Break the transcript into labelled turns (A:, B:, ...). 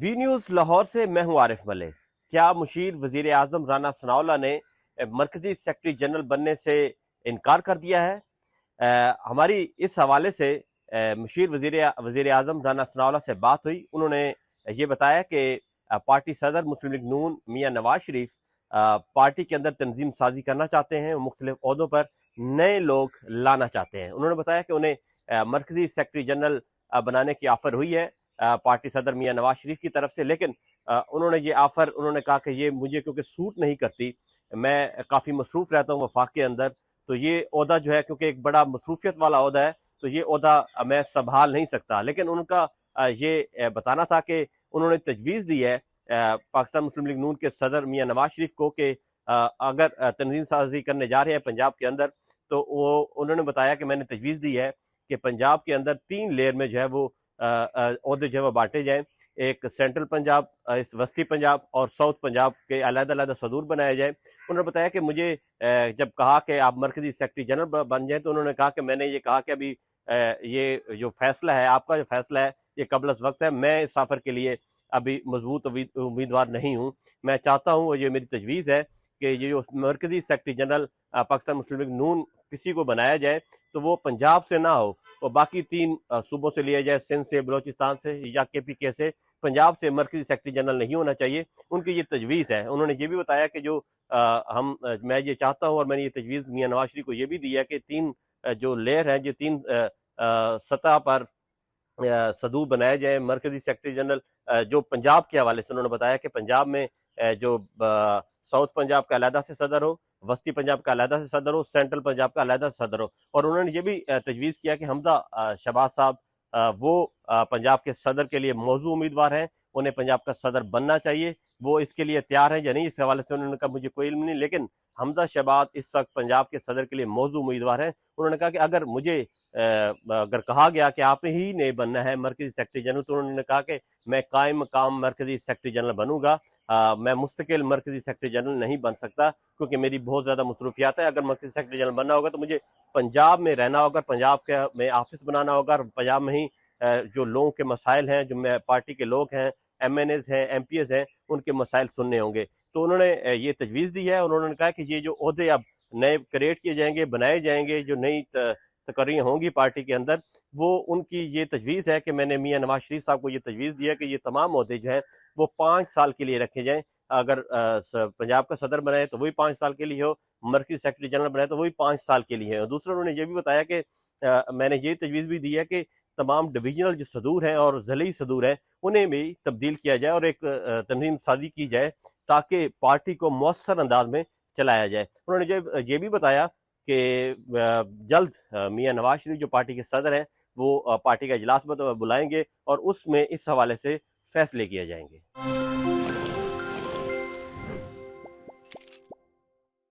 A: V news Lahore سے میں ہوں عارف ملک۔ کیا مشیر وزیر اعظم رانا ثناءاللہ نے مرکزی سیکرٹری جنرل بننے سے انکار کر دیا ہے؟ ہماری اس حوالے سے مشیر وزیر اعظم رانا ثناءاللہ سے بات ہوئی۔ انہوں نے یہ بتایا کہ پارٹی صدر مسلم لیگ نون میاں نواز شریف پارٹی کے اندر تنظیم سازی کرنا چاہتے ہیں، مختلف عہدوں پر نئے لوگ لانا چاہتے ہیں۔ انہوں نے بتایا کہ انہیں مرکزی سیکرٹری جنرل بنانے کی آفر ہوئی ہے پارٹی صدر میاں نواز شریف کی طرف سے، لیکن انہوں نے یہ آفر انہوں نے کہا کہ یہ مجھے کیونکہ سوٹ نہیں کرتی، میں کافی مصروف رہتا ہوں وفاق کے اندر، تو یہ عہدہ جو ہے کیونکہ ایک بڑا مصروفیت والا عہدہ ہے تو یہ عہدہ میں سنبھال نہیں سکتا۔ لیکن ان کا یہ بتانا تھا کہ انہوں نے تجویز دی ہے پاکستان مسلم لیگ نون کے صدر میاں نواز شریف کو کہ اگر تنظیم سازی کرنے جا رہے ہیں پنجاب کے اندر، تو انہوں نے بتایا کہ میں نے تجویز دی ہے کہ پنجاب کے اندر 3 لیئر میں جو ہے وہ عہدے جو ہے وہ بانٹے جائیں، ایک سینٹرل پنجاب، وسطی پنجاب اور ساؤتھ پنجاب کے علیحدہ علیحدہ صدور بنائے جائیں۔ انہوں نے بتایا کہ مجھے جب کہا کہ آپ مرکزی سیکرٹری جنرل بن جائیں تو انہوں نے کہا کہ میں نے یہ کہا کہ ابھی یہ جو فیصلہ ہے، آپ کا جو فیصلہ ہے یہ قبل از وقت ہے، میں اس سفر کے لیے ابھی مضبوط امیدوار نہیں ہوں۔ میں چاہتا ہوں، اور یہ میری تجویز ہے کہ یہ جو مرکزی سیکرٹری جنرل پاکستان مسلم لیگ نون کسی کو بنایا جائے تو وہ پنجاب سے نہ ہو، وہ باقی 3 صوبوں سے لیا جائے، سندھ سے، بلوچستان سے یا کے پی کے سے، پنجاب سے مرکزی سیکرٹری جنرل نہیں ہونا چاہیے۔ ان کی یہ تجویز ہے۔ انہوں نے یہ بھی بتایا کہ جو میں یہ چاہتا ہوں، اور میں نے یہ تجویز میاں نواز شریف کو یہ بھی دی ہے کہ 3 جو لیئر ہیں، جو 3 سطح پر صدور بنائے جائیں مرکزی سیکرٹری جنرل، جو پنجاب کے حوالے سے انہوں نے بتایا کہ پنجاب میں جو ساؤتھ پنجاب کا علیحدہ سے صدر ہو، وسطی پنجاب کا علیحدہ سے صدر ہو، سینٹرل پنجاب کا علیحدہ سے صدر ہو۔ اور انہوں نے یہ بھی تجویز کیا کہ حمزہ شہباز صاحب وہ پنجاب کے صدر کے لیے موضوع امیدوار ہیں، انہیں پنجاب کا صدر بننا چاہیے، وہ اس کے لیے تیار ہیں یا نہیں، اس حوالے سے انہوں نے کہا مجھے کوئی علم نہیں، لیکن حمزہ شہباز اس وقت پنجاب کے صدر کے لیے موضوع امیدوار ہیں۔ انہوں نے کہا کہ اگر مجھے اگر کہا گیا کہ آپ ہی نے بننا ہے مرکزی سیکرٹری جنرل، تو انہوں نے کہا کہ میں قائم مقام مرکزی سیکرٹری جنرل بنوں گا، میں مستقل مرکزی سیکرٹری جنرل نہیں بن سکتا کیونکہ میری بہت زیادہ مصروفیات ہے۔ اگر مرکزی سیکرٹری جنرل بننا ہوگا تو مجھے پنجاب میں رہنا ہوگا، پنجاب میں آفس بنانا ہوگا، اور پنجاب میں ہی جو لوگوں کے مسائل ہیں، جو پارٹی کے لوگ ہیں، ایم این ایز ہیں، ایم پی ایز ہیں، ان کے مسائل سننے ہوں گے۔ تو انہوں نے یہ تجویز دی ہے، اور انہوں نے کہا کہ یہ جو عہدے اب نئے کریٹ کیے جائیں گے، بنائے جائیں گے، جو نئی تقرریاں ہوں گی پارٹی کے اندر، وہ ان کی یہ تجویز ہے کہ میں نے میاں نواز شریف صاحب کو یہ تجویز دیا کہ یہ تمام عہدے جو ہیں وہ 5 سال کے لیے رکھے جائیں۔ اگر پنجاب کا صدر بنائے تو وہی 5 سال کے لیے ہو، مرکزی سیکرٹری جنرل بنائے تو وہی 5 سال کے لیے ہو۔ دوسرا انہوں نے یہ بھی بتایا کہ میں نے یہ تجویز بھی دی ہے کہ تمام ڈویژنل جو صدور ہیں اور ضلعی صدور ہیں انہیں بھی تبدیل کیا جائے اور ایک تنظیم سازی کی جائے تاکہ پارٹی کو مؤثر انداز میں چلایا جائے۔ انہوں نے یہ بھی بتایا کہ جلد میاں نواز شریف جو پارٹی کے صدر ہیں وہ پارٹی کا اجلاس بلائیں گے اور اس میں اس حوالے سے فیصلے کیے جائیں گے۔